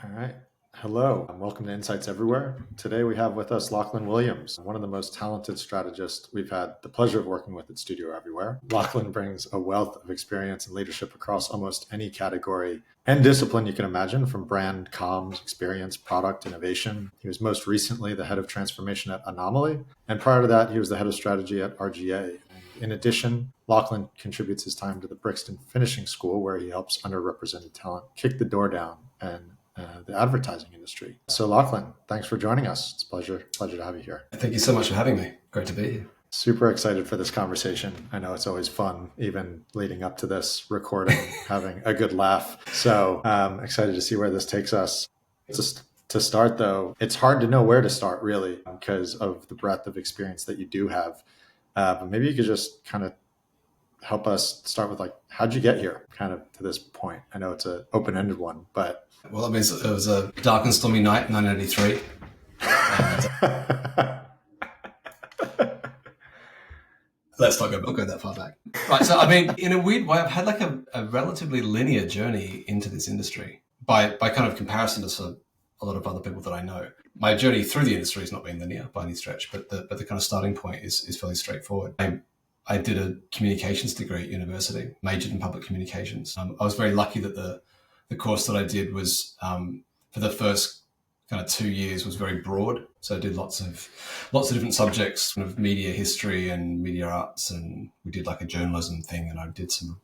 All right. Hello, and welcome to Insights Everywhere. Today we have with us Lachlan Williams, one of the most talented strategists we've had the pleasure of working with at Studio Everywhere. Lachlan brings a wealth of experience and leadership across almost any category and discipline you can imagine, from brand, comms, experience, product, innovation. He was most recently the head of transformation at Anomaly, and prior to that, he was the head of strategy at RGA. In addition, Lachlan contributes his time to the Brixton Finishing School, where he helps underrepresented talent kick the door down and the advertising industry. So Lachlan, thanks for joining us. It's a pleasure to have you here. Thank you so much for having me. Great to be here. Super excited for this conversation. I know it's always fun, even leading up to this recording, having a good laugh. So excited to see where this takes us. Just to start though, it's hard to know where to start really because of the breadth of experience that you do have. But maybe you could just kind of help us start with how'd you get here kind of to this point? I know it's an open-ended one, but. Well, it was a dark and stormy night in 1983. Let's not go that far back. Right, so in a weird way, I've had a relatively linear journey into this industry by kind of comparison to a lot of other people that I know. My journey through the industry has not been linear by any stretch, but the kind of starting point is fairly straightforward. I did a communications degree at university, majored in public communications. I was very lucky that the course that I did was for the first kind of 2 years was very broad. So I did lots of different subjects, kind of media history and media arts, and we did a journalism thing, and I did some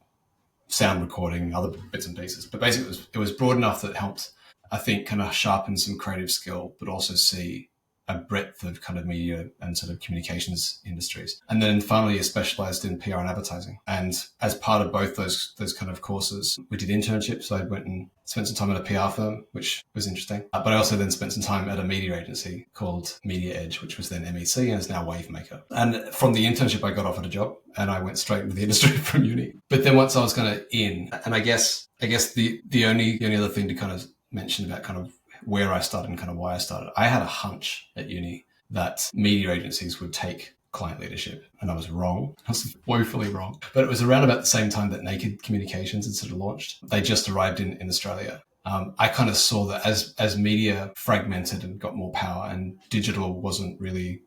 sound recording, other bits and pieces. But basically, it was broad enough that it helped, I think, kind of sharpen some creative skill, but also see a breadth of kind of media and sort of communications industries. And then finally, I specialized in PR and advertising. And as part of both those kind of courses, we did internships. So I went and spent some time at a PR firm, which was interesting. But I also then spent some time at a media agency called Media Edge, which was then MEC and is now Wavemaker. And from the internship, I got offered a job and I went straight into the industry from uni. But then once I was kind of in, and I guess the only other thing to kind of mention about kind of where I started and kind of why I started. I had a hunch at uni that media agencies would take client leadership, and I was wrong. I was woefully wrong. But it was around about the same time that Naked Communications had sort of launched. They just arrived in Australia. I kind of saw that as media fragmented and got more power, and digital wasn't really,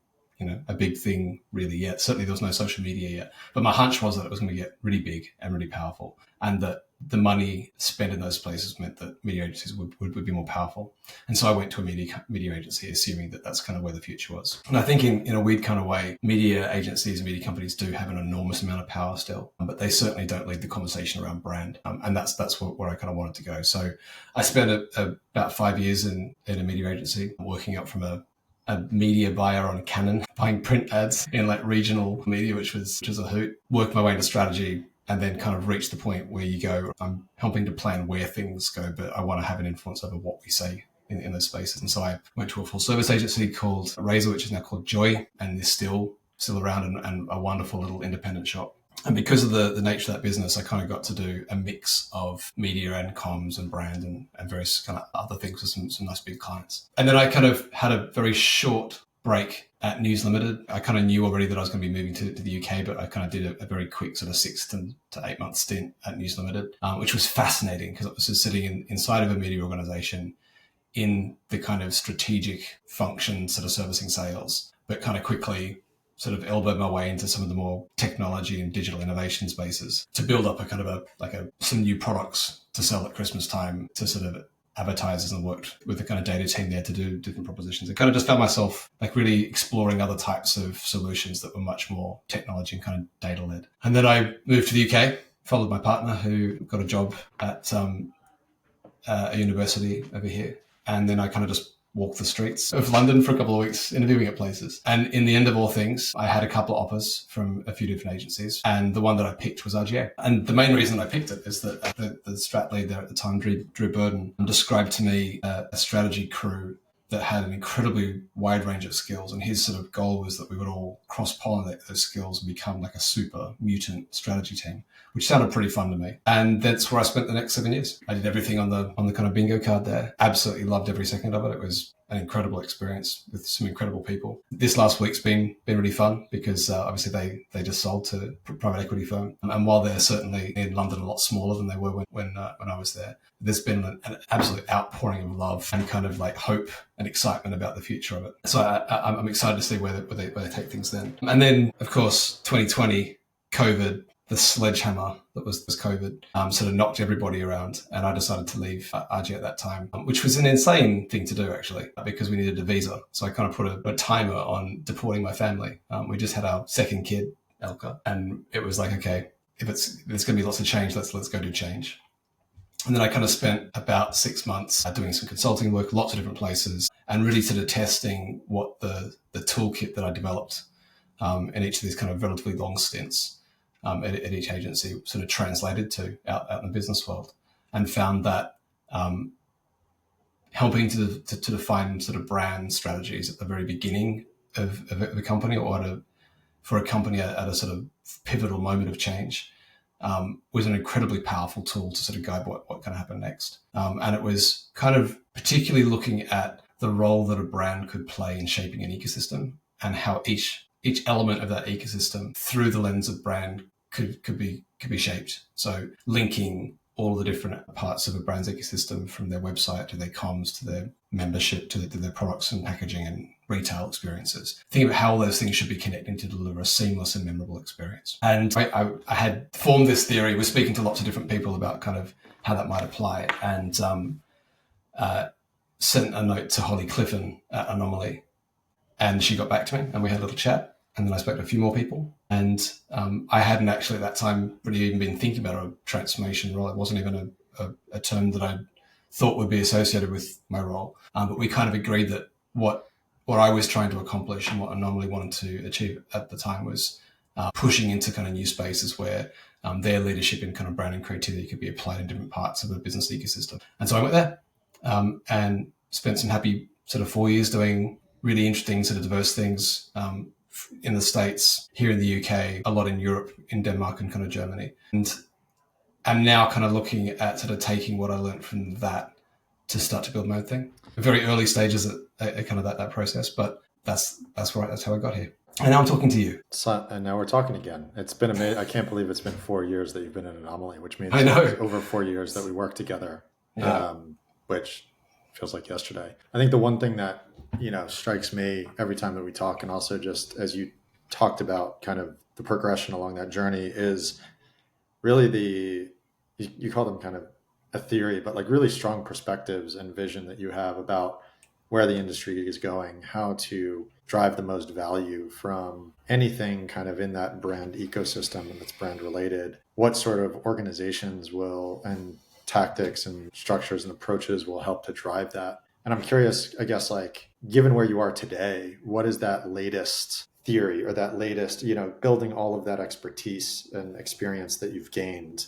a big thing really yet. Certainly there was no social media yet. But my hunch was that it was going to get really big and really powerful, and that the money spent in those places meant that media agencies would be more powerful. And so I went to a media agency, assuming that that's kind of where the future was. And I think in a weird kind of way, media agencies and media companies do have an enormous amount of power still, but they certainly don't lead the conversation around brand. And that's where I kind of wanted to go. So I spent about 5 years in a media agency, working up from a media buyer on Canon, buying print ads in regional media, which was a hoot. Worked my way into strategy, and then kind of reach the point where you go, I'm helping to plan where things go, but I want to have an influence over what we say in those spaces. And so I went to a full service agency called Razor, which is now called Joy, and is still around, and a wonderful little independent shop. And because of the nature of that business, I kind of got to do a mix of media and comms and brand and various kind of other things with some nice big clients. And then I kind of had a very short break at News Limited. I kind of knew already that I was going to be moving to the UK, but I kind of did a very quick sort of 6 to 8 month stint at News Limited, which was fascinating because I was just sitting inside of a media organization in the kind of strategic function, sort of servicing sales, but kind of quickly sort of elbowed my way into some of the more technology and digital innovation spaces to build up a kind of some new products to sell at Christmas time to sort of advertisers, and worked with the kind of data team there to do different propositions. I kind of just found myself really exploring other types of solutions that were much more technology and kind of data led. And then I moved to the UK, followed my partner who got a job at a university over here. And then I kind of just walked the streets of London for a couple of weeks interviewing at places. And in the end of all things, I had a couple of offers from a few different agencies, and the one that I picked was RGA. And the main reason I picked it is that the strat lead there at the time, Drew Burden, described to me a strategy crew that had an incredibly wide range of skills. And his sort of goal was that we would all cross-pollinate those skills and become like a super mutant strategy team, which sounded pretty fun to me. And that's where I spent the next 7 years. I did everything on the kind of bingo card there. Absolutely loved every second of it. It was an incredible experience with some incredible people. This last week's been really fun because obviously they just sold to a private equity firm. And while they're certainly in London a lot smaller than they were when I was there, there's been an absolute outpouring of love and kind of like hope and excitement about the future of it. So I'm excited to see where they take things then. And then, of course, 2020, COVID, the sledgehammer that was COVID, sort of knocked everybody around. And I decided to leave RG at that time, which was an insane thing to do, actually, because we needed a visa. So I kind of put a timer on deporting my family. We just had our second kid, Elka, and it was like, okay, if there's going to be lots of change, let's go do change. And then I kind of spent about 6 months doing some consulting work, lots of different places, and really sort of testing what the toolkit that I developed in each of these kind of relatively long stints at each agency sort of translated to out in the business world, and found that helping to define sort of brand strategies at the very beginning of a company or for a company at a sort of pivotal moment of change was an incredibly powerful tool to sort of guide what can happen next. And it was kind of particularly looking at the role that a brand could play in shaping an ecosystem and how each element of that ecosystem through the lens of brand could be shaped. So linking all the different parts of a brand's ecosystem, from their website to their comms to their membership to their products and packaging and retail experiences. Think about how all those things should be connecting to deliver a seamless and memorable experience. And I had formed this theory, was speaking to lots of different people about kind of how that might apply, and sent a note to Holly Clifton at Anomaly, and she got back to me and we had a little chat. And then I spoke to a few more people, and I hadn't actually at that time really even been thinking about a transformation role. It wasn't even a term that I thought would be associated with my role. But we kind of agreed that what I was trying to accomplish and what Anomaly wanted to achieve at the time was pushing into kind of new spaces where their leadership in kind of brand and creativity could be applied in different parts of a business ecosystem. And so I went there and spent some happy sort of 4 years doing really interesting sort of diverse things in the States, here in the UK, a lot in Europe, in Denmark and kind of Germany. And I'm now kind of looking at sort of taking what I learned from that to start to build my own thing. Very early stages at kind of that process, but that's how I got here. And now I'm talking to you. So, and now we're talking again. It's been amazing. I can't believe it's been 4 years that you've been in Anomaly, which means I know. It's over 4 years that we worked together, which feels like yesterday. I think the one thing that strikes me every time that we talk, and also just as you talked about kind of the progression along that journey, is really you call them kind of a theory, but like really strong perspectives and vision that you have about where the industry is going, how to drive the most value from anything kind of in that brand ecosystem and that's brand related, what sort of organizations and tactics and structures and approaches will help to drive that. And I'm curious, I guess, like, given where you are today, what is that latest theory or that latest, building all of that expertise and experience that you've gained,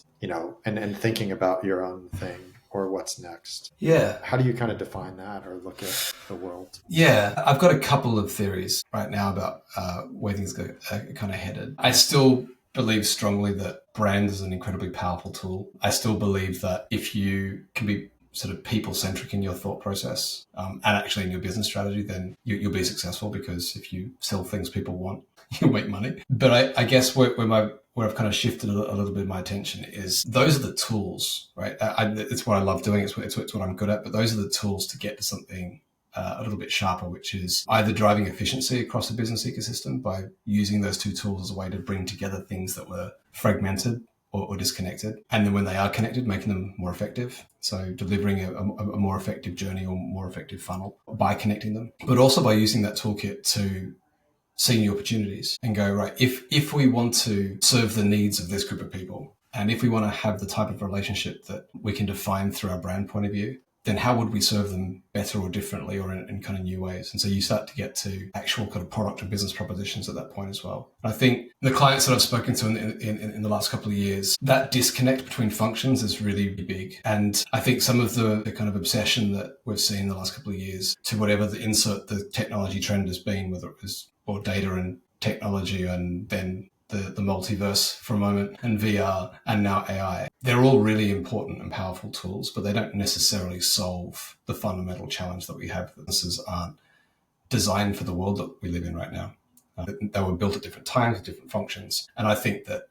and thinking about your own thing or what's next? Yeah. How do you kind of define that or look at the world? Yeah, I've got a couple of theories right now about where things are kind of headed. I still believe strongly that brand is an incredibly powerful tool. I still believe that if you can be sort of people-centric in your thought process and actually in your business strategy, then you'll be successful, because if you sell things people want, you'll make money. But I guess where I've kind of shifted a little bit of my attention is those are the tools, right? It's what I love doing. It's what I'm good at. But those are the tools to get to something a little bit sharper, which is either driving efficiency across the business ecosystem by using those two tools as a way to bring together things that were fragmented or disconnected. And then when they are connected, making them more effective. So delivering a more effective journey or more effective funnel by connecting them, but also by using that toolkit to see new opportunities and go, right, if we want to serve the needs of this group of people, and if we want to have the type of relationship that we can define through our brand point of view, then how would we serve them better or differently or in kind of new ways? And so you start to get to actual kind of product and business propositions at that point as well. And I think the clients that I've spoken to in the last couple of years, that disconnect between functions is really big. And I think some of the kind of obsession that we've seen in the last couple of years to whatever the technology trend has been, whether it was or data and technology and then the multiverse for a moment, and VR, and now AI. They're all really important and powerful tools, but they don't necessarily solve the fundamental challenge that we have. Businesses aren't designed for the world that we live in right now. They were built at different times, with different functions. And I think that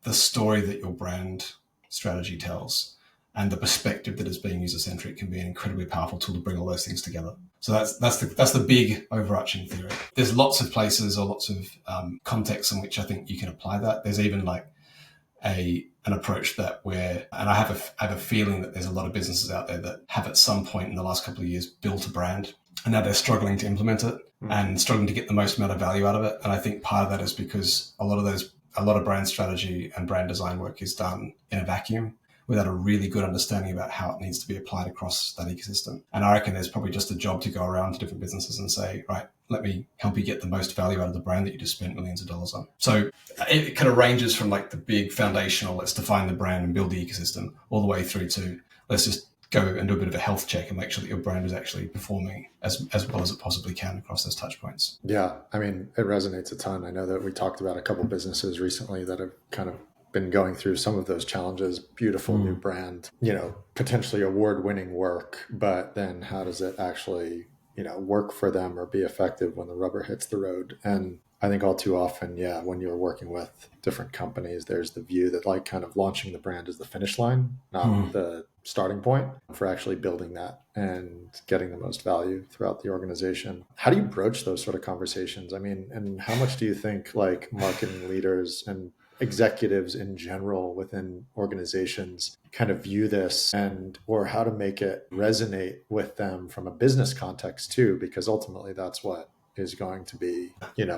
the story that your brand strategy tells and the perspective that is being user-centric can be an incredibly powerful tool to bring all those things together. So that's the big overarching theory. There's lots of places or lots of contexts in which I think you can apply that. There's even like an approach that and I have a feeling that there's a lot of businesses out there that have at some point in the last couple of years built a brand, and now they're struggling to implement it and struggling to get the most amount of value out of it. And I think part of that is because a lot of brand strategy and brand design work is done in a vacuum without a really good understanding about how it needs to be applied across that ecosystem. And I reckon there's probably just a job to go around to different businesses and say, right, let me help you get the most value out of the brand that you just spent millions of dollars on. So it kind of ranges from like the big foundational, let's define the brand and build the ecosystem, all the way through to let's just go and do a bit of a health check and make sure that your brand is actually performing as well as it possibly can across those touch points. Yeah, I mean, it resonates a ton. I know that we talked about a couple of businesses recently that have kind of been going through some of those challenges. Beautiful new brand, potentially award-winning work, but then how does it actually, work for them or be effective when the rubber hits the road? And I think all too often, when you're working with different companies, there's the view that like kind of launching the brand is the finish line, not the starting point for actually building that and getting the most value throughout the organization. How do you broach those sort of conversations? I mean, and how much do you think like marketing leaders and executives in general within organizations kind of view this or how to make it resonate with them from a business context too? Because ultimately that's what is going to be,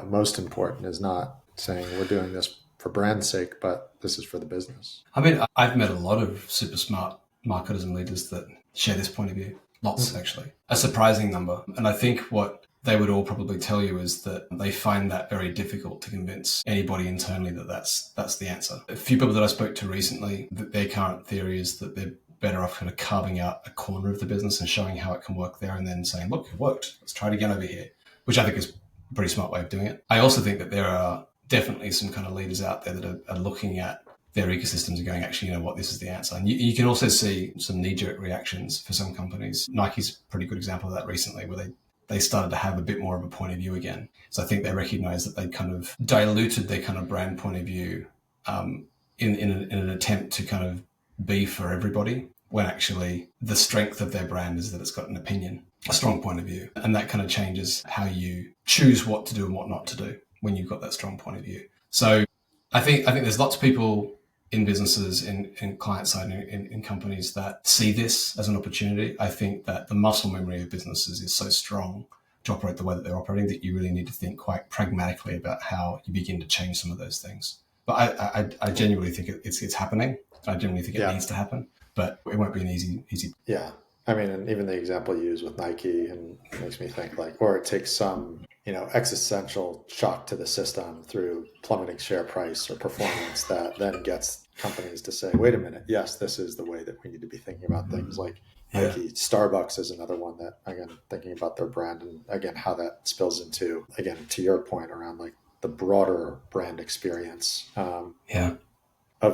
most important, is not saying we're doing this for brand's sake, but this is for the business. I mean, I've met a lot of super smart marketers and leaders that share this point of view. Lots, actually. A surprising number. And I think what they would all probably tell you is that they find that very difficult to convince anybody internally that that's the answer. A few people that I spoke to recently, that their current theory is that they're better off kind of carving out a corner of the business and showing how it can work there and then saying, look, it worked. Let's try it again over here, which I think is a pretty smart way of doing it. I also think that there are definitely some kind of leaders out there that are looking at their ecosystems and going, actually, this is the answer. And you can also see some knee-jerk reactions for some companies. Nike's a pretty good example of that recently, where they started to have a bit more of a point of view again. So I think they recognized that they kind of diluted their kind of brand point of view in an attempt to kind of be for everybody, when actually the strength of their brand is that it's got an opinion, a strong point of view. And that kind of changes how you choose what to do and what not to do when you've got that strong point of view. So I think there's lots of people in businesses, in client side, in companies that see this as an opportunity. I think that the muscle memory of businesses is so strong to operate the way that they're operating that you really need to think quite pragmatically about how you begin to change some of those things. But I genuinely think it's happening. I genuinely think it needs to happen, but it won't be an easy. Yeah. I mean, and even the example you use with Nike and makes me think or it takes some, existential shock to the system through plummeting share price or performance that then gets companies to say, wait a minute, yes, this is the way that we need to be thinking about things. Like Nike, Starbucks is another one that, again, thinking about their brand and again, how that spills into, again, to your point around like the broader brand experience of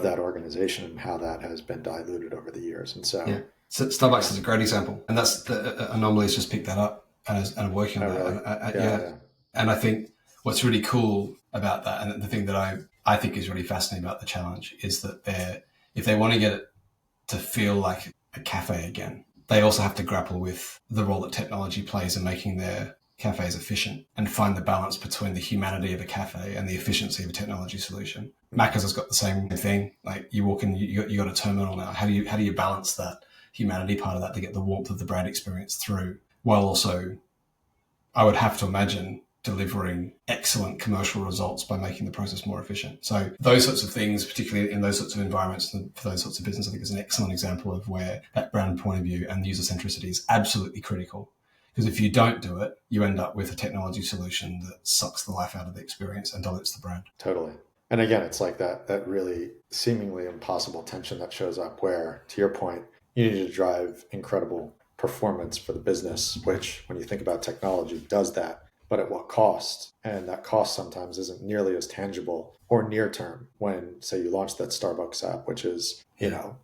that organization and how that has been diluted over the years. And so Starbucks is a great example, and that's the Anomalies just picked that up and are working on that. Really? And I think what's really cool about that, and the thing that I think is really fascinating about the challenge, is that if they want to get it to feel like a cafe again, they also have to grapple with the role that technology plays in making their cafes efficient and find the balance between the humanity of a cafe and the efficiency of a technology solution. Macca's has got the same thing. Like you walk in, you got a terminal now. How do you balance that humanity part of that to get the warmth of the brand experience through, while also, I would have to imagine, delivering excellent commercial results by making the process more efficient. So those sorts of things, particularly in those sorts of environments and for those sorts of business, I think is an excellent example of where that brand point of view and user centricity is absolutely critical. Because if you don't do it, you end up with a technology solution that sucks the life out of the experience and dilutes the brand. Totally. And again, it's like that really seemingly impossible tension that shows up where, to your point, you need to drive incredible performance for the business, which when you think about technology does that. but at what cost? And that cost sometimes isn't nearly as tangible or near term when, say, you launch that Starbucks app, which is,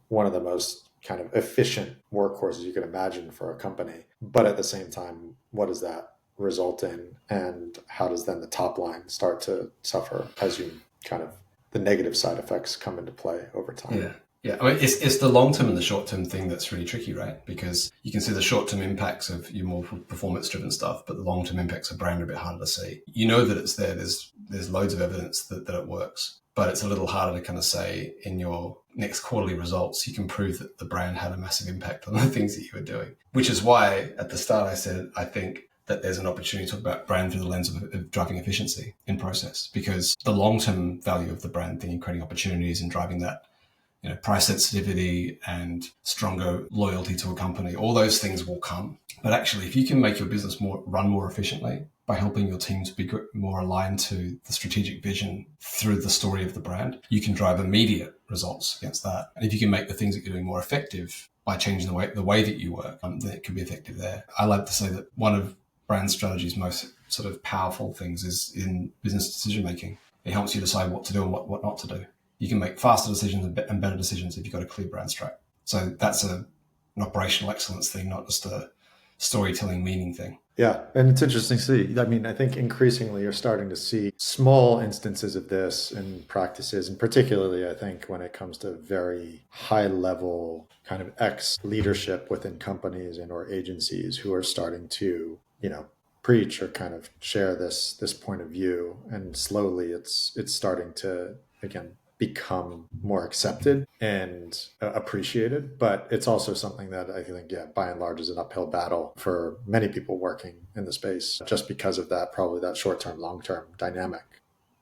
one of the most kind of efficient workhorses you can imagine for a company. But at the same time, what does that result in? And how does then the top line start to suffer as you kind of the negative side effects come into play over time? Yeah. Yeah, I mean, it's the long-term and the short-term thing that's really tricky, right? Because you can see the short-term impacts of your more performance-driven stuff, but the long-term impacts of brand are a bit harder to see. You know that it's there. There's loads of evidence that it works, but it's a little harder to kind of say in your next quarterly results, you can prove that the brand had a massive impact on the things that you were doing, which is why at the start I said, I think that there's an opportunity to talk about brand through the lens of driving efficiency in process, because the long-term value of the brand thing and creating opportunities and driving that price sensitivity and stronger loyalty to a company, all those things will come. But actually, if you can make your business run more efficiently by helping your teams be more aligned to the strategic vision through the story of the brand, you can drive immediate results against that. And if you can make the things that you're doing more effective by changing the way that you work, then it can be effective there. I like to say that one of brand strategy's most sort of powerful things is in business decision making. It helps you decide what to do and what not to do. You can make faster decisions and better decisions if you've got a clear brand strat. So that's an operational excellence thing, not just a storytelling meaning thing. Yeah, and it's interesting to see. I mean, I think increasingly you're starting to see small instances of this in practices, and particularly I think when it comes to very high level kind of ex-leadership within companies and or agencies who are starting to, preach or kind of share this point of view. And slowly it's starting to, again, become more accepted and appreciated. But it's also something that I think, by and large is an uphill battle for many people working in the space, just because of that, probably that short-term, long-term dynamic,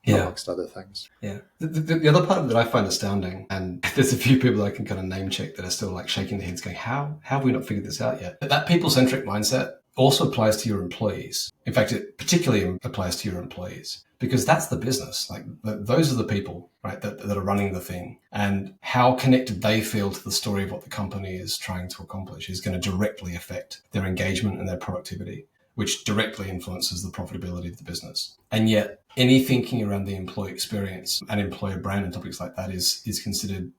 amongst other things. Yeah. The other part of it that I find astounding, and there's a few people I can kind of name check that are still like shaking their heads going, how have we not figured this out yet? But that people-centric mindset also applies to your employees. In fact, it particularly applies to your employees, because that's the business. Like those are the people, right, that are running the thing, and how connected they feel to the story of what the company is trying to accomplish is going to directly affect their engagement and their productivity, which directly influences the profitability of the business. And yet any thinking around the employee experience and employer brand and topics like that is considered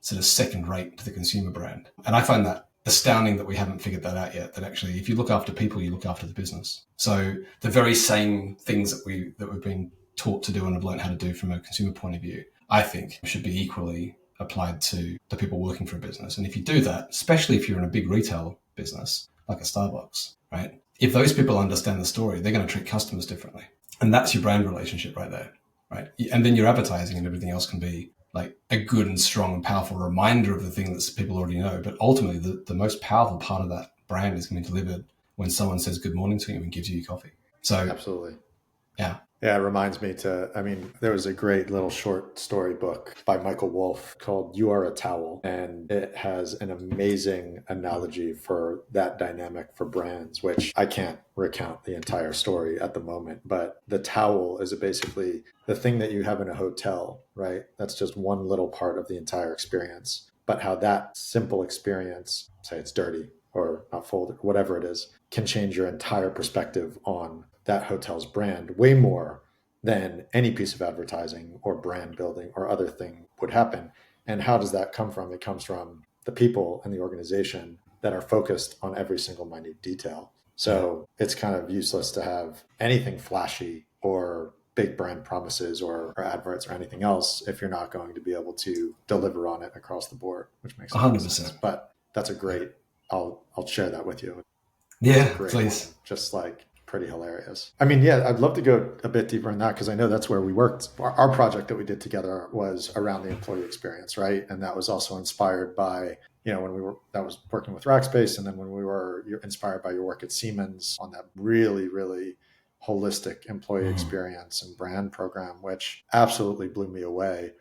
sort of second rate to the consumer brand. And I find that astounding that we haven't figured that out yet, that actually if you look after people, you look after the business. So the very same things that we've been taught to do and have learned how to do from a consumer point of view, I think should be equally applied to the people working for a business. And if you do that, especially if you're in a big retail business like a Starbucks, right? If those people understand the story, they're going to treat customers differently. And that's your brand relationship right there, right? And then your advertising and everything else can be like a good and strong and powerful reminder of the thing that people already know. But ultimately, the most powerful part of that brand is going to be delivered when someone says good morning to you and gives you your coffee. So absolutely. Yeah. Yeah, it reminds me there was a great little short story book by Michael Wolff called You Are a Towel. And it has an amazing analogy for that dynamic for brands, which I can't recount the entire story at the moment. But the towel is basically the thing that you have in a hotel, right? That's just one little part of the entire experience. But how that simple experience, say it's dirty or not folded, whatever it is, can change your entire perspective on that hotel's brand way more than any piece of advertising or brand building or other thing would happen. And how does that come from? It comes from the people and the organization that are focused on every single minute detail. So it's kind of useless to have anything flashy or big brand promises or adverts or anything else if you're not going to be able to deliver on it across the board, which makes 100% sense. But that's a great, I'll share that with you. Yeah, please. One. Just like pretty hilarious. I mean, I'd love to go a bit deeper in that because I know that's where we worked. Our project that we did together was around the employee experience, right? And that was also inspired by, when that was working with Rackspace. And then when we were inspired by your work at Siemens on that really, really holistic employee experience and brand program, which absolutely blew me away.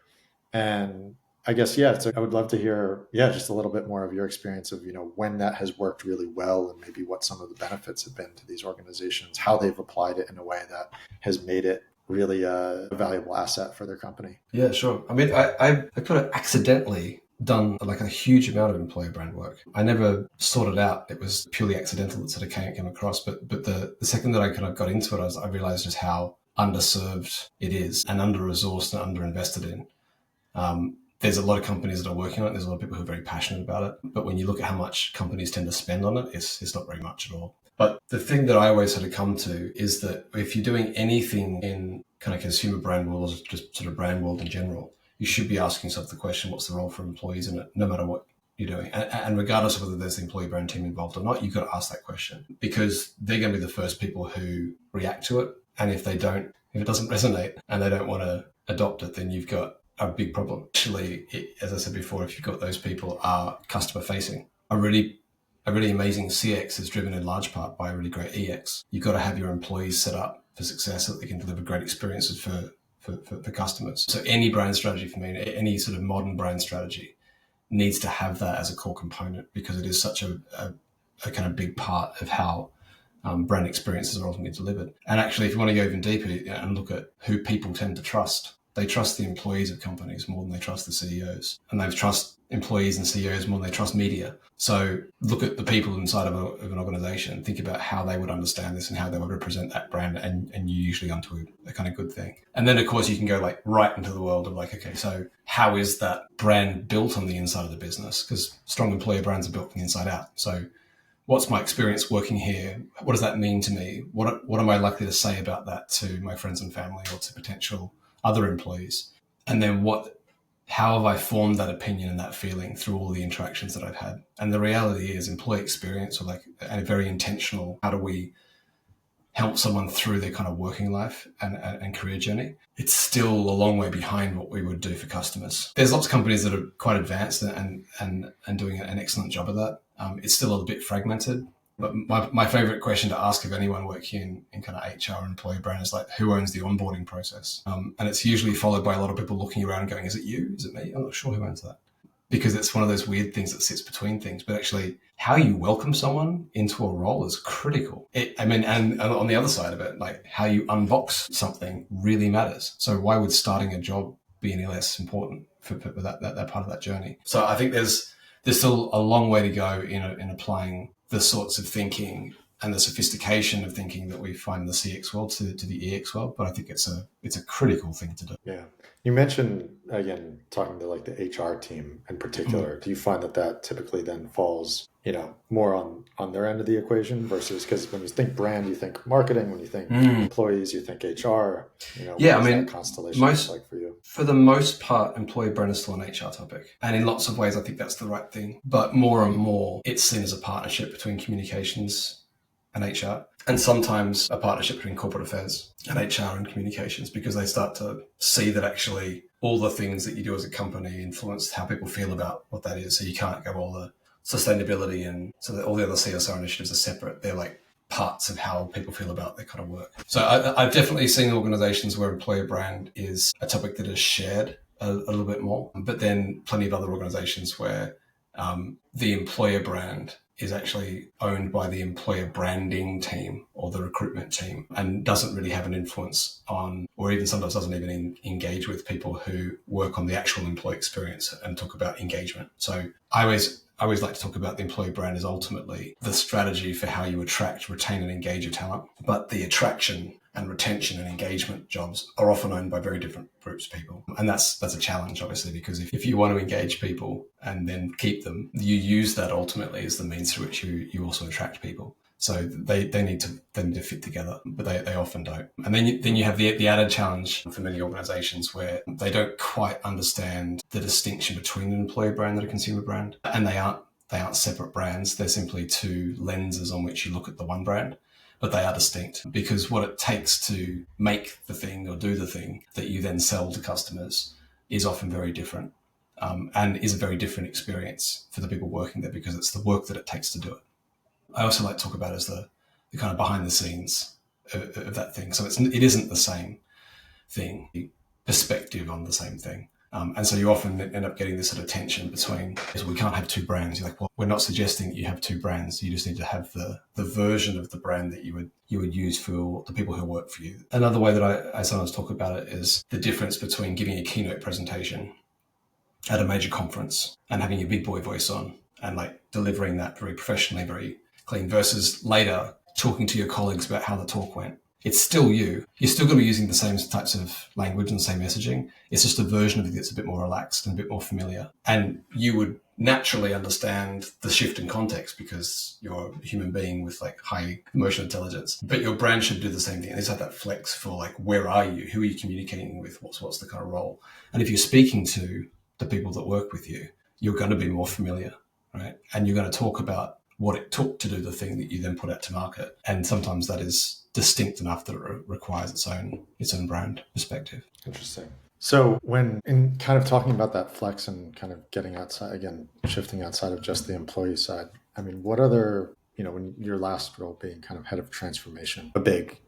And I guess, I would love to hear, just a little bit more of your experience of, when that has worked really well and maybe what some of the benefits have been to these organizations, how they've applied it in a way that has made it really a valuable asset for their company. Yeah, sure. I mean, I kind of accidentally done like a huge amount of employer brand work. I never sorted out. It was purely accidental that sort of came across. But the second that I kind of got into it, I realized just how underserved it is and under-resourced and under-invested in. There's a lot of companies that are working on it. There's a lot of people who are very passionate about it. But when you look at how much companies tend to spend on it, it's not very much at all. But the thing that I always sort of come to is that if you're doing anything in kind of consumer brand world, or just sort of brand world in general, you should be asking yourself the question, what's the role for employees in it, no matter what you're doing. And regardless of whether there's the employee brand team involved or not, you've got to ask that question because they're going to be the first people who react to it. And if it doesn't resonate and they don't want to adopt it, then you've got a big problem. Actually, as I said before, if you've got those people are customer facing, a really amazing CX is driven in large part by a really great EX. You've got to have your employees set up for success so that they can deliver great experiences for customers. So any brand strategy for me, any sort of modern brand strategy needs to have that as a core component because it is such a kind of big part of how brand experiences are ultimately delivered. And actually, if you want to go even deeper and look at who people tend to trust, they trust the employees of companies more than they trust the CEOs. And they trust employees and CEOs more than they trust media. So look at the people inside of an organization, think about how they would understand this and how they would represent that brand, and you're usually onto a kind of good thing. And then, of course, you can go like right into the world of like, okay, so how is that brand built on the inside of the business? Because strong employer brands are built from the inside out. So what's my experience working here? What does that mean to me? What am I likely to say about that to my friends and family or to potential other employees? And then how have I formed that opinion and that feeling through all the interactions that I've had? And the reality is employee experience, or like a very intentional, how do we help someone through their kind of working life and career journey? It's still a long way behind what we would do for customers. There's lots of companies that are quite advanced and doing an excellent job of that. It's still a bit fragmented. But my favorite question to ask of anyone working in kind of HR and employee brand is like, who owns the onboarding process? And it's usually followed by a lot of people looking around and going, is it you? Is it me? I'm not sure who owns that. Because it's one of those weird things that sits between things. But actually, how you welcome someone into a role is critical. And on the other side of it, like how you unbox something really matters. So why would starting a job be any less important for that part of that journey? So I think there's still a long way to go in applying the sorts of thinking and the sophistication of thinking that we find in the CX world to the EX world. But I think it's a critical thing to do. Yeah. You mentioned, again, talking to like the HR team in particular, do you find that typically then falls, more on their end of the equation versus, because when you think brand, you think marketing, when you think employees, you think HR, yeah, what that constellation looks like for you? For the most part, employee brand is still an HR topic. And in lots of ways, I think that's the right thing. But more and more, it's seen as a partnership between communications and HR, and sometimes a partnership between corporate affairs and HR and communications, because they start to see that actually all the things that you do as a company influence how people feel about what that is. So you can't go all the sustainability and so that all the other CSR initiatives are separate. They're like parts of how people feel about their kind of work. So I've definitely seen organizations where employer brand is a topic that is shared a little bit more, but then plenty of other organizations where the employer brand is actually owned by the employer branding team or the recruitment team and doesn't really have an influence on, or even sometimes doesn't even engage with people who work on the actual employee experience and talk about engagement. So I always like to talk about the employee brand as ultimately the strategy for how you attract, retain, and engage your talent. But the attraction and retention and engagement jobs are often owned by very different groups of people. And that's a challenge, obviously, because if you want to engage people and then keep them, you use that ultimately as the means through which you also attract people. So they need to fit together, but they often don't. And then you have the added challenge for many organizations where they don't quite understand the distinction between an employer brand and a consumer brand. And they aren't separate brands. They're simply two lenses on which you look at the one brand. But they are distinct, because what it takes to make the thing or do the thing that you then sell to customers is often very different, and is a very different experience for the people working there, because it's the work that it takes to do it. I also like to talk about it as the kind of behind the scenes of that thing. So it isn't the same thing, perspective on the same thing. And so you often end up getting this sort of tension between, we can't have two brands. You're like, well, we're not suggesting that you have two brands. You just need to have the version of the brand that you would use for the people who work for you. Another way that I sometimes talk about it is the difference between giving a keynote presentation at a major conference and having your big boy voice on and like delivering that very professionally, very clean, versus later talking to your colleagues about how the talk went. It's still you. You're still going to be using the same types of language and the same messaging. It's just a version of it that's a bit more relaxed and a bit more familiar. And you would naturally understand the shift in context because you're a human being with like high emotional intelligence. But your brand should do the same thing. It's like that flex for like, where are you? Who are you communicating with? What's the kind of role? And if you're speaking to the people that work with you, you're going to be more familiar, right? And you're going to talk about what it took to do the thing that you then put out to market. And sometimes that is distinct enough that it requires its own brand perspective. Interesting. So when in kind of talking about that flex and kind of getting outside, again, shifting outside of just the employee side, I mean, what other, when your last role being kind of head of transformation, a big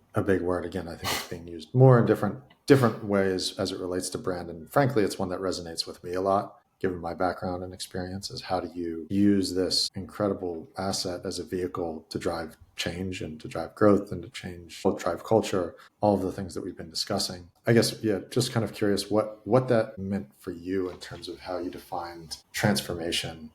word, again, I think it's being used more in different ways as it relates to brand. And frankly, it's one that resonates with me a lot, given my background and experience, is how do you use this incredible asset as a vehicle to drive change and to drive growth and to drive culture, all of the things that we've been discussing. I guess, just kind of curious what that meant for you in terms of how you defined transformation.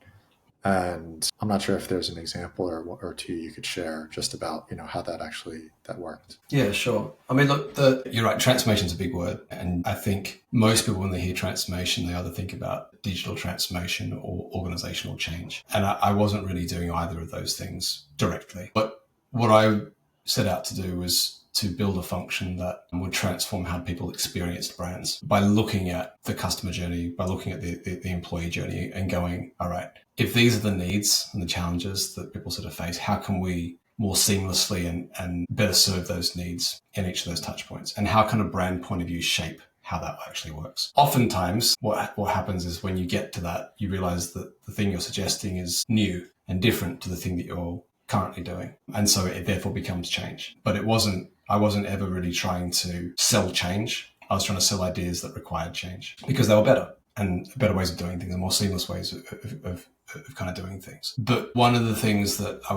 And I'm not sure if there's an example or two you could share just about, how that worked. Yeah, sure. I mean, look, you're right. Transformation is a big word. And I think most people, when they hear transformation, they either think about digital transformation or organizational change. And I wasn't really doing either of those things directly. But what I set out to do was to build a function that would transform how people experienced brands by looking at the customer journey, by looking at the employee journey and going, all right, if these are the needs and the challenges that people sort of face, how can we more seamlessly and better serve those needs in each of those touch points? And how can a brand point of view shape how that actually works? Oftentimes, what happens is when you get to that, you realize that the thing you're suggesting is new and different to the thing that you're currently doing. And so it therefore becomes change. But I wasn't ever really trying to sell change. I was trying to sell ideas that required change because they were better and better ways of doing things and more seamless ways of kind of doing things. But one of the things that I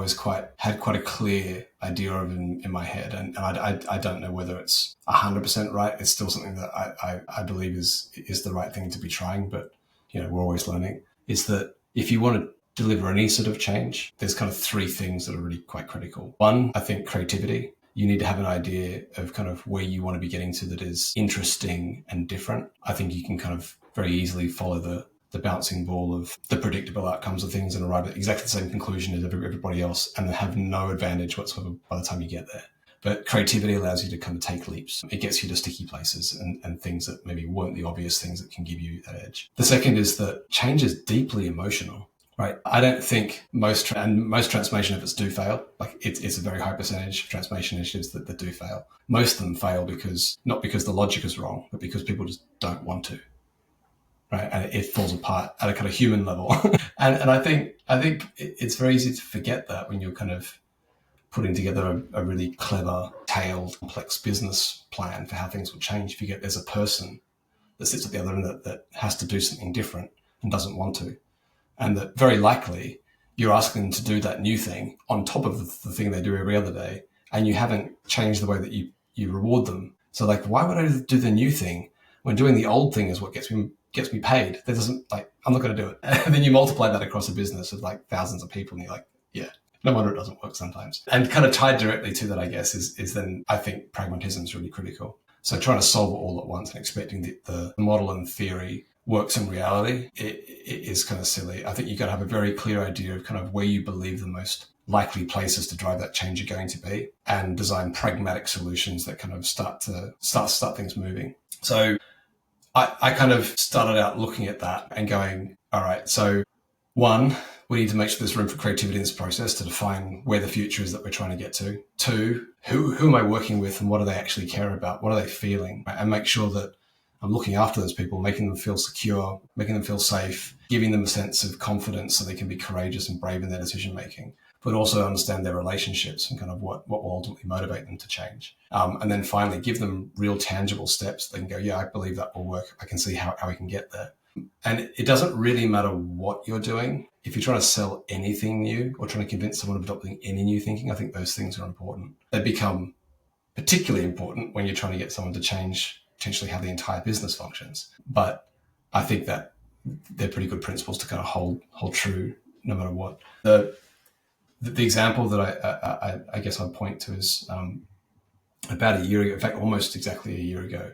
had quite a clear idea of in my head, and I don't know whether it's 100% right. It's still something that I believe is the right thing to be trying, but we're always learning, is that if you want to deliver any sort of change, there's kind of three things that are really quite critical. One, I think creativity. You need to have an idea of kind of where you want to be getting to that is interesting and different. I think you can kind of very easily follow the bouncing ball of the predictable outcomes of things and arrive at exactly the same conclusion as everybody else and have no advantage whatsoever by the time you get there. But creativity allows you to kind of take leaps. It gets you to sticky places and things that maybe weren't the obvious things that can give you that edge. The second is that change is deeply emotional. Right. I don't think most transformation efforts do fail. Like it's a very high percentage of transformation initiatives that do fail. Most of them fail not because the logic is wrong, but because people just don't want to. Right. And it falls apart at a kind of human level. and I think it's very easy to forget that when you're kind of putting together a really clever, tailed, complex business plan for how things will change. If you get there's a person that sits at the other end that has to do something different and doesn't want to. And that very likely you're asking them to do that new thing on top of the thing they do every other day. And you haven't changed the way that you reward them. So like, why would I do the new thing when doing the old thing is what gets me paid? That doesn't I'm not going to do it. And then you multiply that across a business of like thousands of people and you're like, yeah, no wonder it doesn't work sometimes. And kind of tied directly to that, I guess, is then I think pragmatism is really critical. So trying to solve it all at once and expecting the model and theory works in reality, it is kind of silly. I think you've got to have a very clear idea of kind of where you believe the most likely places to drive that change are going to be and design pragmatic solutions that kind of start things moving. So I kind of started out looking at that and going, all right, so one, we need to make sure there's room for creativity in this process to define where the future is that we're trying to get to. Two, who am I working with and what do they actually care about? What are they feeling? And make sure that I'm looking after those people, making them feel secure, making them feel safe, giving them a sense of confidence so they can be courageous and brave in their decision making, but also understand their relationships and kind of what will ultimately motivate them to change. And then finally, give them real tangible steps. They can go, yeah, I believe that will work. I can see how we can get there. And it doesn't really matter what you're doing. If you're trying to sell anything new or trying to convince someone of adopting any new thinking, I think those things are important. They become particularly important when you're trying to get someone to change potentially how the entire business functions. But I think that they're pretty good principles to kind of hold true no matter what. The example that I guess I'd point to is about a year ago, in fact, almost exactly a year ago,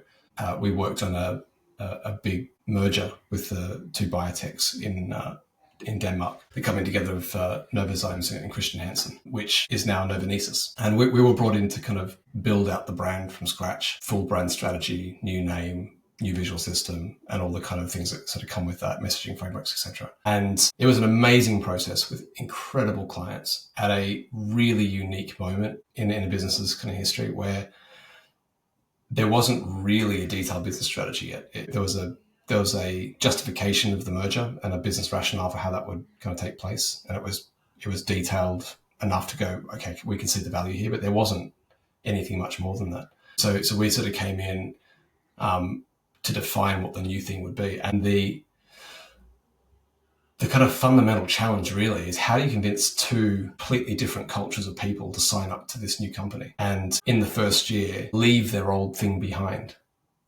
we worked on a big merger with the two biotechs in Denmark, the coming together of Novozymes and Christian Hansen, which is now Novonesis. And we were brought in to kind of build out the brand from scratch, full brand strategy, new name, new visual system, and all the kind of things that sort of come with that, messaging frameworks, etc. And it was an amazing process with incredible clients at a really unique moment in a business's kind of history where there wasn't really a detailed business strategy yet. There was a justification of the merger and a business rationale for how that would kind of take place. And it was detailed enough to go, okay, we can see the value here, but there wasn't anything much more than that. So we sort of came in to define what the new thing would be. And the kind of fundamental challenge really is, how do you convince two completely different cultures of people to sign up to this new company and in the first year leave their old thing behind,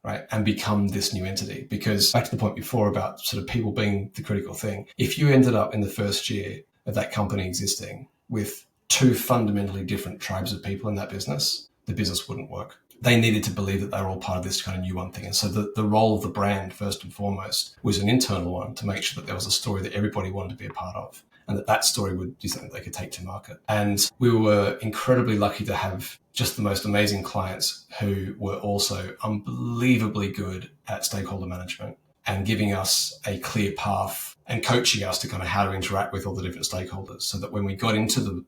right, and become this new entity? Because back to the point before about sort of people being the critical thing, if you ended up in the first year of that company existing with two fundamentally different tribes of people in that business, the business wouldn't work. They needed to believe that they were all part of this kind of new one thing. And so the role of the brand, first and foremost, was an internal one to make sure that there was a story that everybody wanted to be a part of, and that story would be something they could take to market. And we were incredibly lucky to have just the most amazing clients who were also unbelievably good at stakeholder management and giving us a clear path and coaching us to kind of how to interact with all the different stakeholders, so that when we got into the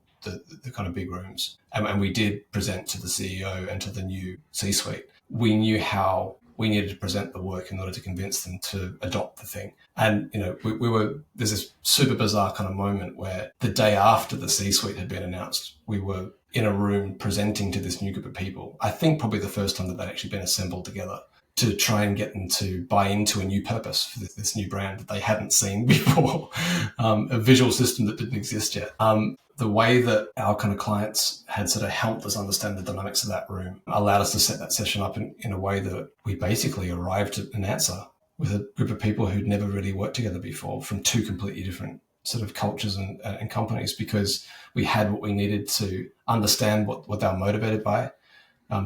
kind of big rooms and we did present to the CEO and to the new C-suite, we knew how we needed to present the work in order to convince them to adopt the thing. And, there's this super bizarre kind of moment where the day after the C-suite had been announced, we were in a room presenting to this new group of people. I think probably the first time that they'd actually been assembled together to try and get them to buy into a new purpose for this new brand that they hadn't seen before, a visual system that didn't exist yet. The way that our kind of clients had sort of helped us understand the dynamics of that room allowed us to set that session up in a way that we basically arrived at an answer with a group of people who'd never really worked together before from two completely different sort of cultures and companies, because we had what we needed to understand what they were motivated by,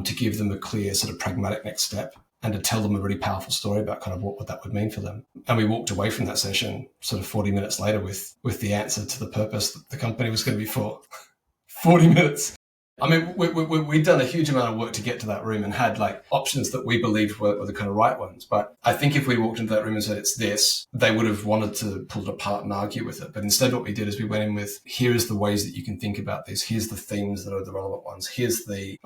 to give them a clear sort of pragmatic next step, and to tell them a really powerful story about kind of what that would mean for them. And we walked away from that session sort of 40 minutes later with the answer to the purpose that the company was going to be for. 40 minutes. I mean, we'd done a huge amount of work to get to that room and had like options that we believed were the kind of right ones. But I think if we walked into that room and said, it's this, they would have wanted to pull it apart and argue with it. But instead what we did is we went in with, here is the ways that you can think about this. Here's the themes that are the relevant ones. I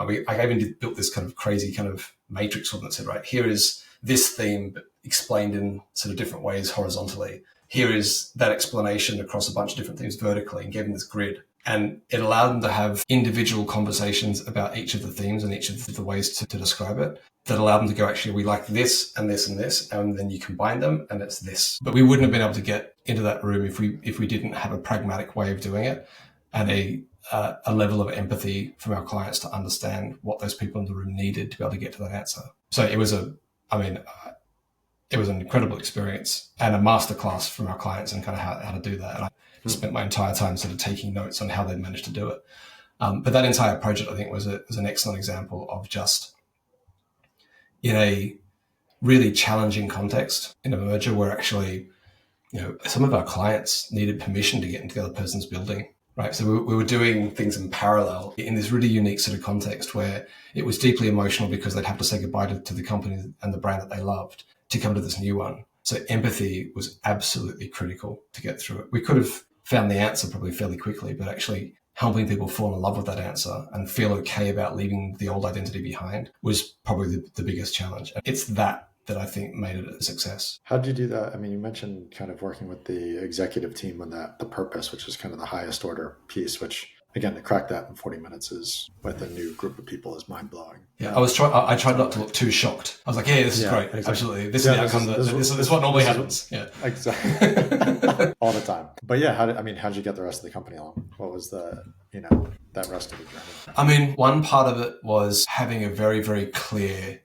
even built this kind of crazy kind of matrix one that said, right, here is this theme, but explained in sort of different ways horizontally. Here is that explanation across a bunch of different themes vertically, and gave them this grid. And it allowed them to have individual conversations about each of the themes and each of the ways to describe it, that allowed them to go, actually, we like this and this and this, and then you combine them and it's this. But we wouldn't have been able to get into that room if we didn't have a pragmatic way of doing it and a level of empathy from our clients to understand what those people in the room needed to be able to get to that answer. So it was an incredible experience and a masterclass from our clients and kind of how to do that. And I spent my entire time sort of taking notes on how they'd managed to do it. But that entire project, I think, was an excellent example of just in a really challenging context, in a merger where actually, some of our clients needed permission to get into the other person's building, right? So we were doing things in parallel in this really unique sort of context where it was deeply emotional because they'd have to say goodbye to the company and the brand that they loved to come to this new one. So empathy was absolutely critical to get through it. We could have found the answer probably fairly quickly, but actually helping people fall in love with that answer and feel okay about leaving the old identity behind was probably the biggest challenge. It's that I think made it a success. How did you do that? I mean, you mentioned kind of working with the executive team on the purpose, which is kind of the highest order piece, which again, to crack that in 40 minutes is with a new group of people is mind blowing. Yeah, I tried not to look too shocked. I was like, yeah, this is great. Exactly. Absolutely. This is the outcome. This is what normally happens. Yeah. Exactly. All the time. But yeah, how did you get the rest of the company along? What was that rest of the journey? I mean, one part of it was having a very, very clear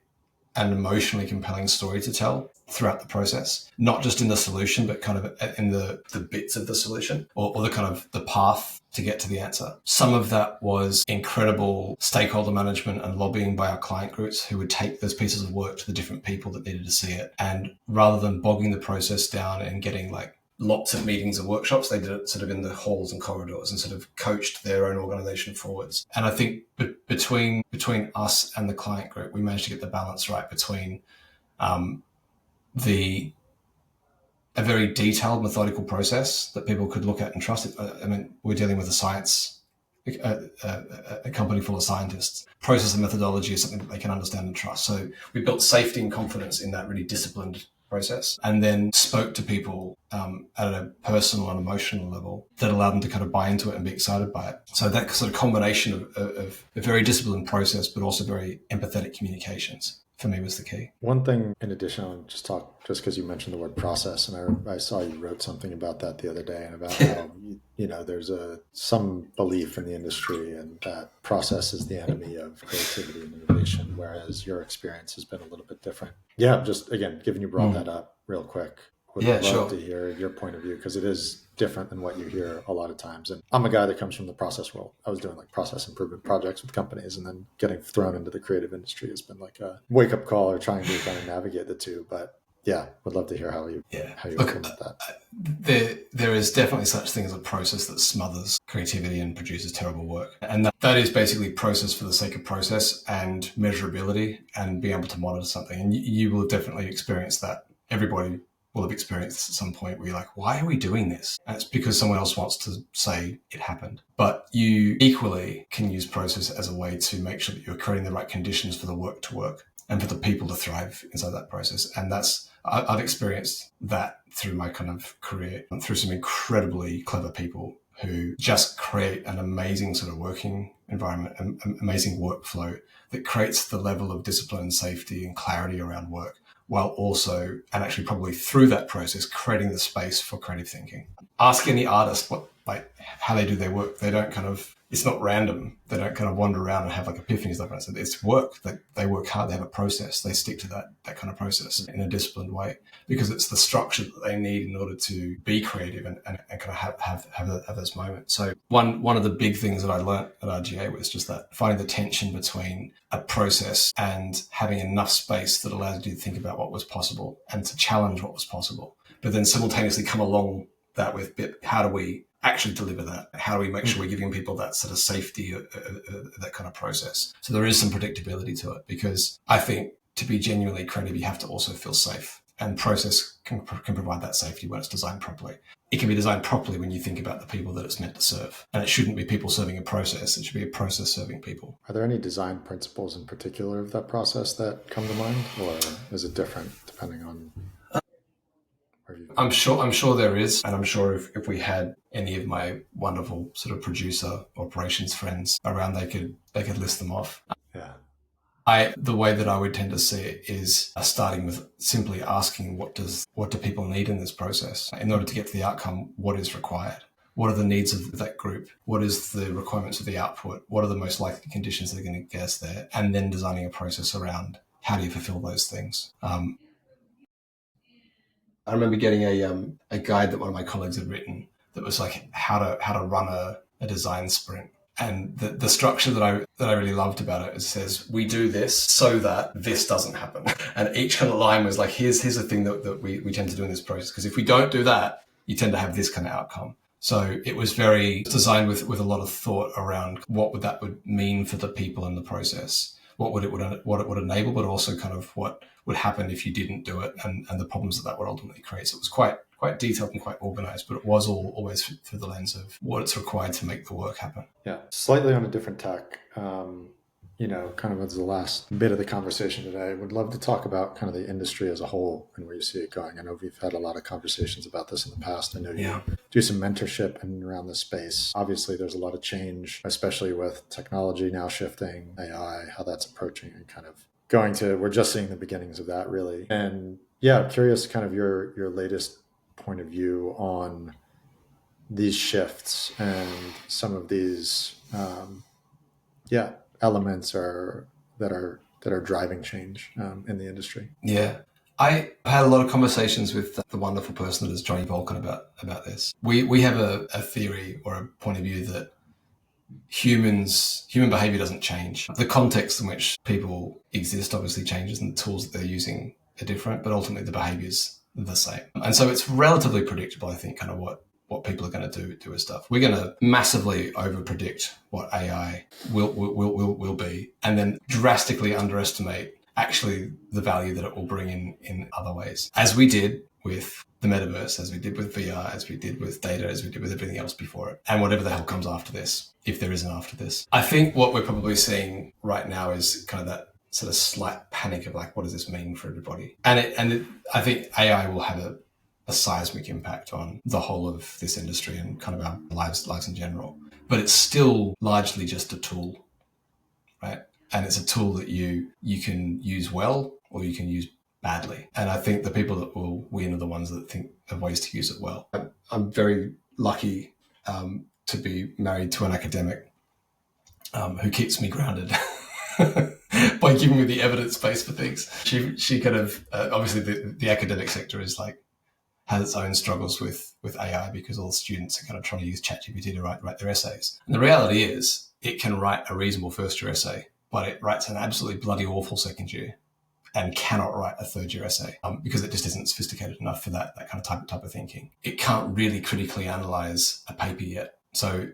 and emotionally compelling story to tell. throughout the process, not just in the solution, but kind of in the bits of the solution or the kind of the path to get to the answer. Some of that was incredible stakeholder management and lobbying by our client groups who would take those pieces of work to the different people that needed to see it. And rather than bogging the process down and getting like lots of meetings and workshops, they did it sort of in the halls and corridors and sort of coached their own organization forwards. And I think between us and the client group, we managed to get the balance right between a very detailed, methodical process that people could look at and trust. I mean, we're dealing with a company full of scientists. Process and methodology is something that they can understand and trust. So we built safety and confidence in that really disciplined process, and then spoke to people at a personal and emotional level that allowed them to kind of buy into it and be excited by it. So that sort of combination of a very disciplined process, but also very empathetic communications, for me, was the key. One thing in addition, I'll just because you mentioned the word process, and I saw you wrote something about that the other day, and about how there's some belief in the industry and that process is the enemy of creativity and innovation, whereas your experience has been a little bit different. Yeah, just again, given you brought that up real quick, would love to hear your point of view, because it is different than what you hear a lot of times. And I'm a guy that comes from the process world. I was doing like process improvement projects with companies, and then getting thrown into the creative industry has been like a wake up call, or trying to kind of navigate the two. But yeah, would love to hear how you implement that. There is definitely such thing as a process that smothers creativity and produces terrible work. And that is basically process for the sake of process and measurability and being able to monitor something. And you will definitely experience that. Everybody will have experienced at some point where you're like, why are we doing this? And it's because someone else wants to say it happened. But you equally can use process as a way to make sure that you're creating the right conditions for the work to work and for the people to thrive inside that process. And I've experienced that through my kind of career and through some incredibly clever people who just create an amazing sort of working environment, an amazing workflow that creates the level of discipline and safety and clarity around work, while also, and actually probably through that process, creating the space for creative thinking. Ask any artist how they do their work. They don't it's not random. They don't kind of wander around and have like epiphanies. It's work. They work hard. They have a process. They stick to that kind of process in a disciplined way, because it's the structure that they need in order to be creative and kind of have those moments. So one of the big things that I learned at RGA was just that, finding the tension between a process and having enough space that allows you to think about what was possible and to challenge what was possible, but then simultaneously come along that with how do we actually deliver that? How do we make sure we're giving people that sort of safety of that kind of process? So there is some predictability to it, because I think to be genuinely creative, you have to also feel safe, and process can provide that safety when it's designed properly. It can be designed properly when you think about the people that it's meant to serve, and it shouldn't be people serving a process. It should be a process serving people. Are there any design principles in particular of that process that come to mind, or is it different depending on? I'm sure there is, and I'm sure if we had any of my wonderful sort of producer operations friends around, they could list them off. Yeah. The way that I would tend to see it is starting with simply asking what do people need in this process in order to get to the outcome. What is required? What are the needs of that group? What is the requirements of the output? What are the most likely conditions that are going to get us there? And then designing a process around how do you fulfill those things. I remember getting a guide that one of my colleagues had written that was like how to run a design sprint. And the structure that I really loved about it, says, we do this so that this doesn't happen. And each kind of line was like, here's the thing that we tend to do in this process. Because if we don't do that, you tend to have this kind of outcome. So it was very designed with a lot of thought around what that would mean for the people in the process. What it would enable, but also kind of what would happen if you didn't do it, and the problems that would ultimately create. So it was quite detailed and quite organized, but it was always through the lens of what it's required to make the work happen. Yeah, slightly on a different tack. Kind of as the last bit of the conversation today, I would love to talk about kind of the industry as a whole and where you see it going. I know we've had a lot of conversations about this in the past. I know you do some mentorship and around this space. Obviously, there's a lot of change, especially with technology now shifting, AI, how that's approaching and kind of we're just seeing the beginnings of that, really. And yeah, I'm curious kind of your latest point of view on these shifts and some of these elements that are driving change in the industry. Yeah, I had a lot of conversations with the wonderful person that is Johnny Volkan about this. We have a theory or a point of view that human behavior doesn't change. The context in which people exist obviously changes, and the tools that they're using are different, but ultimately the behavior's the same. And so it's relatively predictable, I think, kind of what people are going to do with stuff. We're going to massively over predict what AI will be, and then drastically underestimate actually the value that it will bring in other ways, as we did with the metaverse, as we did with VR, as we did with data, as we did with everything else before it, and whatever the hell comes after this, if there is an after this. I think what we're probably seeing right now is kind of that sort of slight panic of like, what does this mean for everybody? I think AI will have a seismic impact on the whole of this industry and kind of our lives in general. But it's still largely just a tool, right? And it's a tool that you can use well or you can use badly. And I think the people that will win are the ones that think of ways to use it well. I'm very lucky to be married to an academic who keeps me grounded by giving me the evidence base for things. She kind of, obviously the academic sector is like, has its own struggles with AI because all the students are kind of trying to use ChatGPT to write their essays. And the reality is it can write a reasonable first year essay, but it writes an absolutely bloody awful second year and cannot write a third year essay because it just isn't sophisticated enough for that kind of type of thinking. It can't really critically analyze a paper yet. So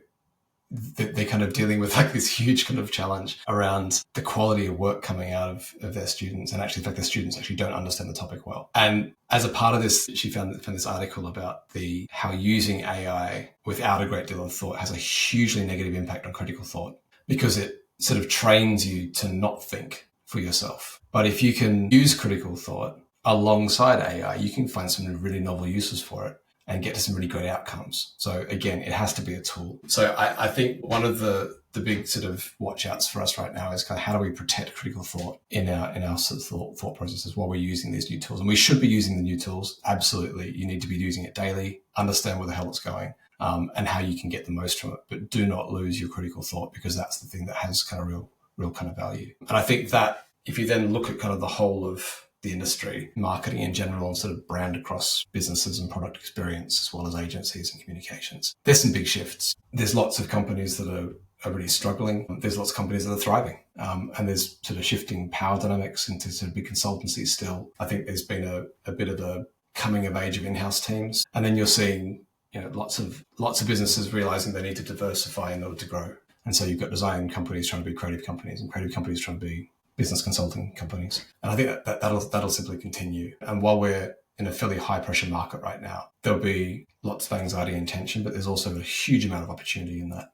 they're kind of dealing with like this huge kind of challenge around the quality of work coming out of their students. And actually, in fact, their students actually don't understand the topic well. And as a part of this, she found this article about how using AI without a great deal of thought has a hugely negative impact on critical thought because it sort of trains you to not think for yourself. But if you can use critical thought alongside AI, you can find some really novel uses for it and get to some really great outcomes. So again, it has to be a tool. So I think one of the big sort of watch outs for us right now is kind of how do we protect critical thought in our sort of thought processes while we're using these new tools. And we should be using the new tools. Absolutely. You need to be using it daily, understand where the hell it's going, and how you can get the most from it. But do not lose your critical thought because that's the thing that has kind of real kind of value. And I think that if you then look at kind of the whole of the industry, marketing in general, and sort of brand across businesses and product experience, as well as agencies and communications, there's some big shifts. There's lots of companies that are really struggling. There's lots of companies that are thriving. And there's sort of shifting power dynamics into sort of big consultancies still. I think there's been a bit of a coming of age of in-house teams. And then you're seeing, lots of businesses realizing they need to diversify in order to grow. And so you've got design companies trying to be creative companies and creative companies trying to be business consulting companies. And I think that'll simply continue. And while we're in a fairly high pressure market right now, there'll be lots of anxiety and tension, but there's also a huge amount of opportunity in that.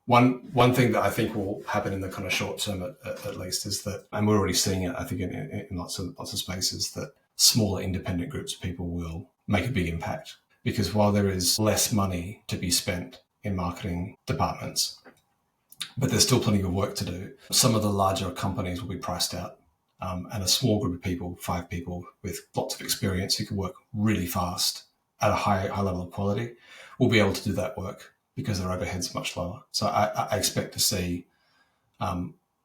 One thing that I think will happen in the kind of short term at least is that, and we're already seeing it, I think in lots of spaces, that smaller independent groups of people will make a big impact. Because while there is less money to be spent in marketing departments, but there's still plenty of work to do, some of the larger companies will be priced out. And a small group of people, 5 people with lots of experience who can work really fast at a high level of quality, will be able to do that work because their overhead's much lower. So I expect to see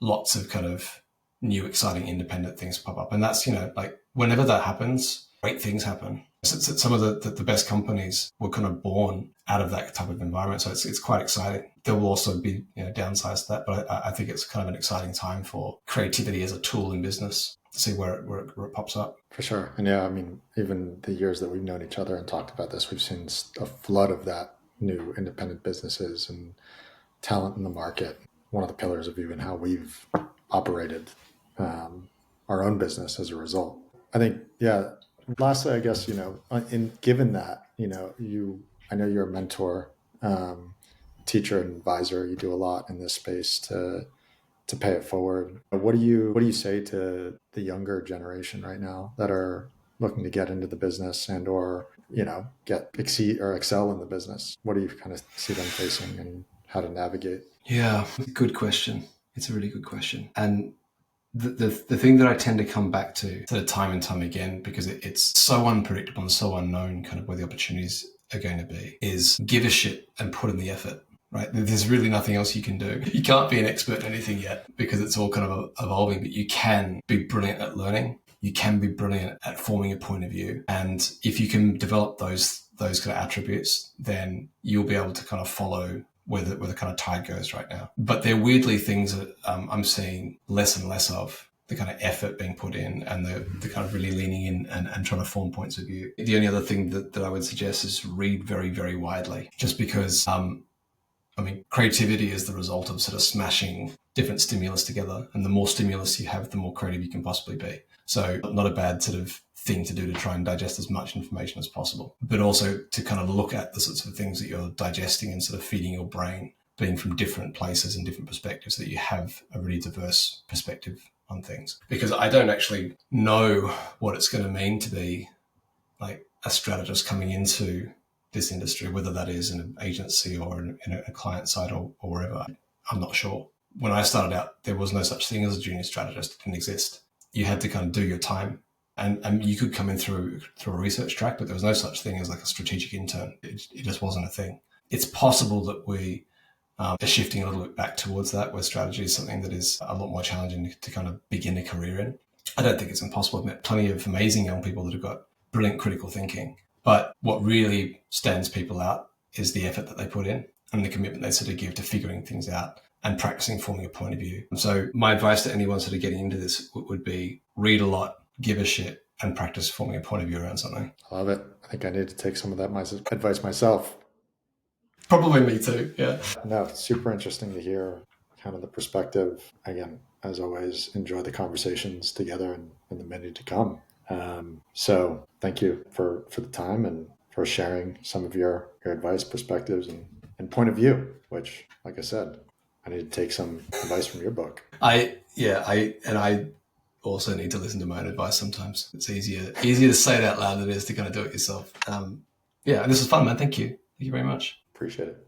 lots of kind of new, exciting, independent things pop up. And that's, like whenever that happens, great things happen. Some of the best companies were kind of born out of that type of environment. So it's quite exciting. There will also be downsides to that, but I think it's kind of an exciting time for creativity as a tool in business to see where it pops up. For sure. And yeah, I mean, even the years that we've known each other and talked about this, we've seen a flood of that, new independent businesses and talent in the market. One of the pillars of even how we've operated our own business as a result. I think, yeah. Lastly, I guess, given that, I know you're a mentor, teacher and advisor. You do a lot in this space to pay it forward. What do you say to the younger generation right now that are looking to get into the business and or exceed or excel in the business? What do you kind of see them facing and how to navigate? Yeah, good question. It's a really good question. And the thing that I tend to come back to sort of time and time again, because it's so unpredictable and so unknown kind of where the opportunities are going to be, is give a shit and put in the effort, right? There's really nothing else you can do. You can't be an expert in anything yet because it's all kind of evolving, but you can be brilliant at learning. you can be brilliant at forming a point of view. And if you can develop those kind of attributes, then you'll be able to kind of follow where the kind of tide goes right now. But they're weirdly things that I'm seeing less and less of, the kind of effort being put in and the kind of really leaning in and trying to form points of view. The only other thing that I would suggest is read very, very widely, just because, creativity is the result of sort of smashing different stimulus together. And the more stimulus you have, the more creative you can possibly be. So not a bad sort of thing to do to try and digest as much information as possible, but also to kind of look at the sorts of things that you're digesting and sort of feeding your brain, being from different places and different perspectives, so that you have a really diverse perspective on things. Because I don't actually know what it's going to mean to be like a strategist coming into this industry, whether that is in an agency or in a client side or wherever. I'm not sure. When I started out, there was no such thing as a junior strategist. It didn't exist. You had to kind of do your time. And you could come in through a research track, but there was no such thing as like a strategic intern. It just wasn't a thing. It's possible that we are shifting a little bit back towards that, where strategy is something that is a lot more challenging to kind of begin a career in. I don't think it's impossible. I've met plenty of amazing young people that have got brilliant critical thinking. But what really stands people out is the effort that they put in and the commitment they sort of give to figuring things out and practicing forming a point of view. And so my advice to anyone sort of getting into this would be read a lot, give a shit, and practice forming a point of view around something. I love it. I think I need to take some of that advice myself. Probably me too, yeah. No, it's super interesting to hear kind of the perspective. Again, as always, enjoy the conversations together and the many to come. So thank you for the time and for sharing some of your advice, perspectives, and point of view, which, like I said, I need to take some advice from your book. I also need to listen to my own advice sometimes. It's easier to say it out loud than it is to kind of do it yourself. And this was fun, man. Thank you. Thank you very much. Appreciate it.